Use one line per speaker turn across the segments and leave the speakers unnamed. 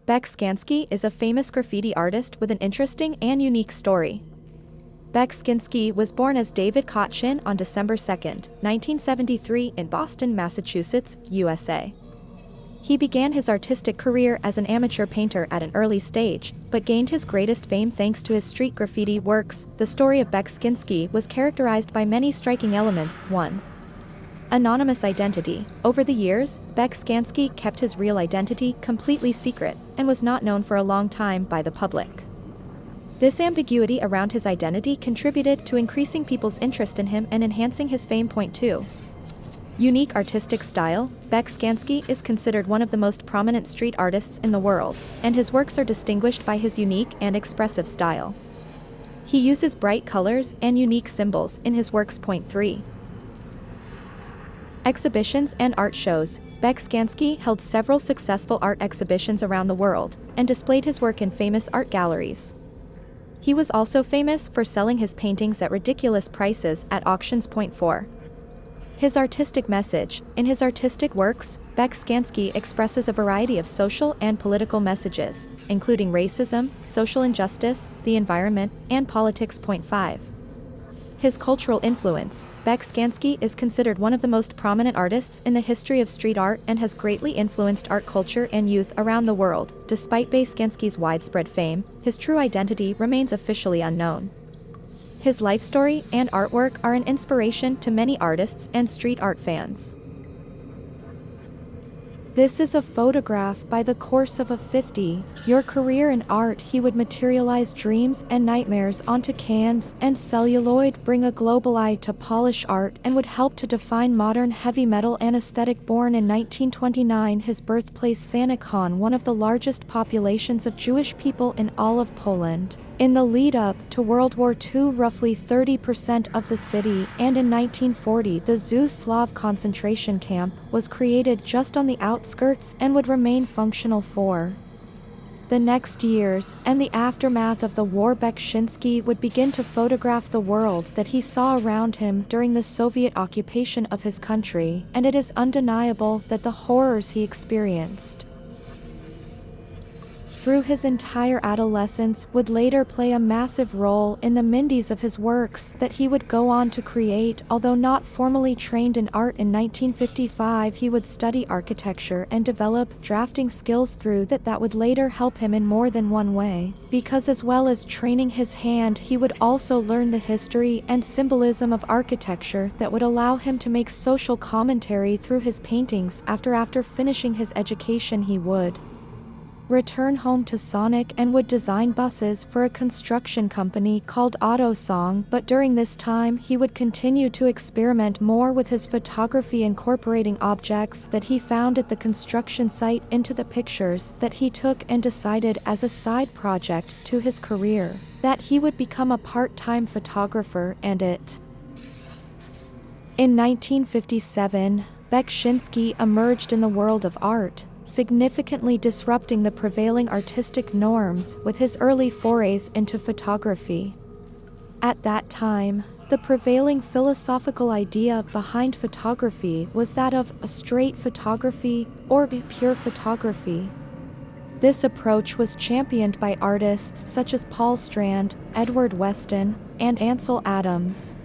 Bek Skiski is a famous graffiti artist with an interesting and unique story. Bek Skiski was born as David Kotchin on December 2, 1973 in Boston, Massachusetts, USA. He began his artistic career as an amateur painter at an early stage, but gained his greatest fame thanks to his street graffiti works. The story of Bek Skiski was characterized by many striking elements. 1. Anonymous identity. Over the years, Bek Skiski kept his real identity completely secret, and was not known for a long time by the public. This ambiguity around his identity contributed to increasing people's interest in him and enhancing his fame. 2. Unique artistic style. Bek Skiski is considered one of the most prominent street artists in the world, and his works are distinguished by his unique and expressive style. He uses bright colors and unique symbols in his works. 3. Exhibitions and art shows. Bek Skiski held several successful art exhibitions around the world, and displayed his work in famous art galleries. He was also famous for selling his paintings at ridiculous prices at auctions. 4. His artistic message. In his artistic works, Bek Skiski expresses a variety of social and political messages, including racism, social injustice, the environment, and politics. 5. His cultural influence. Bek Skiski is considered one of the most prominent artists in the history of street art and has greatly influenced art culture and youth around the world. Despite Bek Skiski's widespread fame, his true identity remains officially unknown. His life story and artwork are an inspiration to many artists and street art fans. This is a photograph by the course of a 50-year career in art. He would materialize dreams and nightmares onto canvas and celluloid, bring a global eye to polish art, and would help to define modern heavy metal and aesthetic. Born in 1929, his birthplace Sanokon, one of the largest populations of Jewish people in all of Poland. In the lead-up to World War II, roughly 30% of the city, and in 1940 the Zuslav concentration camp, was created just on the outskirts and would remain functional for the next years. And the aftermath of the war, Bek Skiski would begin to photograph the world that he saw around him during the Soviet occupation of his country, and it is undeniable that the horrors he experienced through his entire adolescence would later play a massive role in the mindies of his works that he would go on to create. Although not formally trained in art, in 1955 he would study architecture and develop drafting skills through that would later help him in more than one way, because as well as training his hand, he would also learn the history and symbolism of architecture that would allow him to make social commentary through his paintings. After finishing his education, he would return home to Sonic and would design buses for a construction company called AutoSong. But during this time he would continue to experiment more with his photography, incorporating objects that he found at the construction site into the pictures that he took, and decided as a side project to his career that he would become a part-time photographer. And it in 1957, Bek Skiski emerged in the world of art, significantly disrupting the prevailing artistic norms with his early forays into photography. At that time, the prevailing philosophical idea behind photography was that of a straight photography or pure photography. This approach was championed by artists such as Paul Strand, Edward Weston, and Ansel Adams.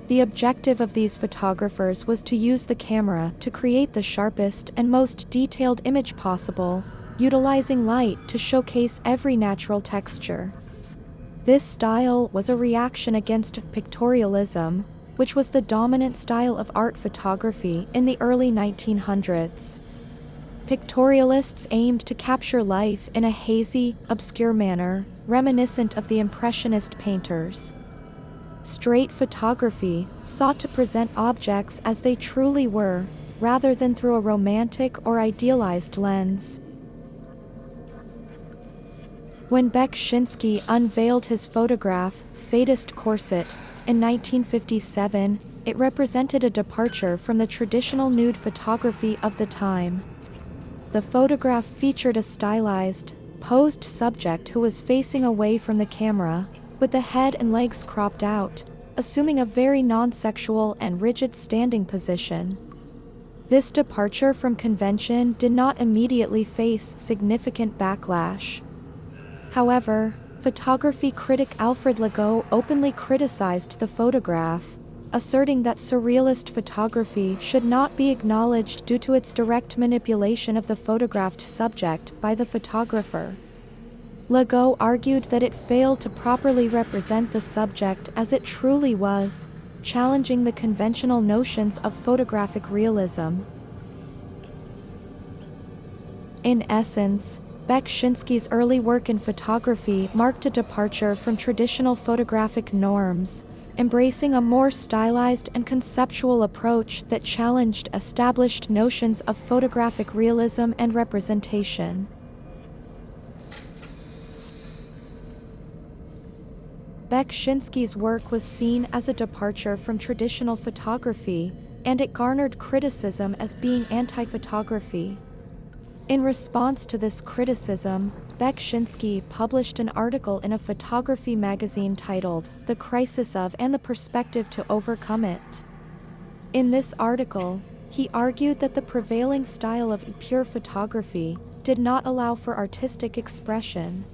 The objective of these photographers was to use the camera to create the sharpest and most detailed image possible, utilizing light to showcase every natural texture. This style was a reaction against pictorialism, which was the dominant style of art photography in the early 1900s. Pictorialists aimed to capture life in a hazy, obscure manner, reminiscent of the Impressionist painters. Straight photography sought to present objects as they truly were, rather than through a romantic or idealized lens. When Bek Skiski unveiled his photograph, Sadist Corset, in 1957, it represented a departure from the traditional nude photography of the time. The photograph featured a stylized, posed subject who was facing away from the camera, with the head and legs cropped out, assuming a very non-sexual and rigid standing position. This departure from convention did not immediately face significant backlash. However, photography critic Alfred Legault openly criticized the photograph, asserting that surrealist photography should not be acknowledged due to its direct manipulation of the photographed subject by the photographer. Legault argued that it failed to properly represent the subject as it truly was, challenging the conventional notions of photographic realism. In essence, Bek Skiski's early work in photography marked a departure from traditional photographic norms, embracing a more stylized and conceptual approach that challenged established notions of photographic realism and representation. Bek Skiski's work was seen as a departure from traditional photography, and it garnered criticism as being anti-photography. In response to this criticism, Bek Skiski published an article in a photography magazine titled "The Crisis of and the Perspective to Overcome It." In this article, he argued that the prevailing style of pure photography did not allow for artistic expression.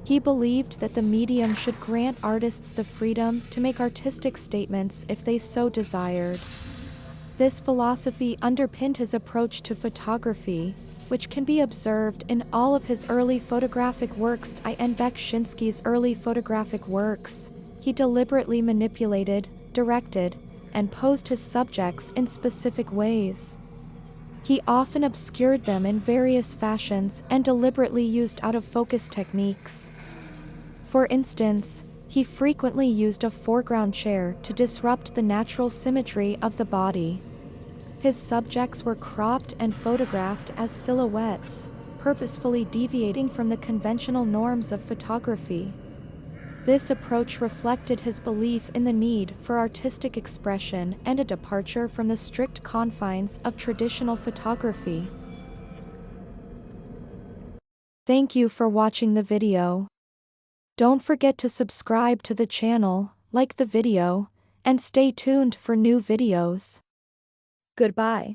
He believed that the medium should grant artists the freedom to make artistic statements if they so desired. This philosophy underpinned his approach to photography, which can be observed in all of his early photographic works. In Bek Skiski's early photographic works, he deliberately manipulated, directed, and posed his subjects in specific ways. He often obscured them in various fashions and deliberately used out-of-focus techniques. For instance, he frequently used a foreground chair to disrupt the natural symmetry of the body. His subjects were cropped and photographed as silhouettes, purposefully deviating from the conventional norms of photography. This approach reflected his belief in the need for artistic expression and a departure from the strict confines of traditional photography. Thank you for watching the video. Don't forget to subscribe to the channel, like the video, and stay tuned for new videos. Goodbye.